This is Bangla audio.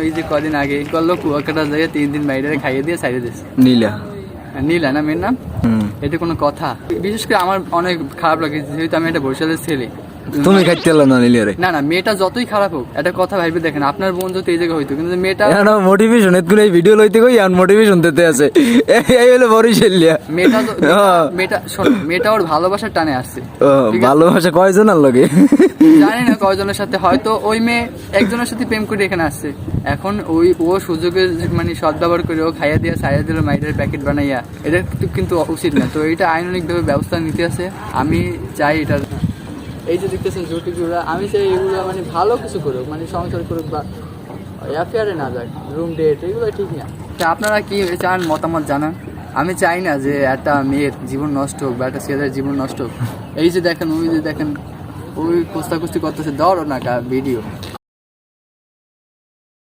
ওই যে কদিন আগে করলো কুয়াকাটা জায়গায় 3 দিন বাইরে খাইয়ে দিয়ে সাইডে দিয়েছে। নীলা না মেয়ের নাম? এটা কোনো কথা? বিশেষ করে আমার অনেক খারাপ লাগে, যেহেতু আমি একটা বরিশালের ছেলে। তুমি খাইতে না নিলে না না, মেয়েটা যতই খারাপ হোক, একটা কথা ভাইবে দেখেন, আপনার বোন যদি এই জায়গায় হইতো, কিন্তু মেয়েটা মোটিভেশন এতগুলো এই ভিডিও লইতে কই আর মোটিভেশন দিতে আছে, এই হলো বরিশালিয়া। মেয়েটা শোনো, মেয়েটা ওর ভালোবাসার টানে আসছে। ভালোবাসা কয়জন আর লাগে জানি না কয়জনের সাথে, হয়তো ওই মেয়ে একজনের সাথে প্রেম করে এখানে আসছে। এখন ও সুযোগের মানে সদ্ব্যবহার করে ও খাইয়া দিয়ে সাইয়া দিল মাইরের প্যাকেট বানাইয়া, এটা কিন্তু উচিত না। তো এটা আইনানিকভাবে ব্যবস্থা নিতে আছে। আমি চাই এটা, এই যে দেখতেছেন জুটিগুলো, আমি চাই এগুলো মানে ভালো কিছু করুক, মানে সংসার করুক বা অ্যাফেয়ারে না যাক, রুম ডেট, এগুলো ঠিক না। তা আপনারা কি চান মতামত জানান। আমি চাই না যে একটা মেয়ের জীবন নষ্ট হোক বা একটা ছেলের জীবন নষ্ট হোক। এই যে দেখেন, ওই যে দেখেন, ওই কুস্তাকুস্তি করতেছে, ধরো না ভিডিও।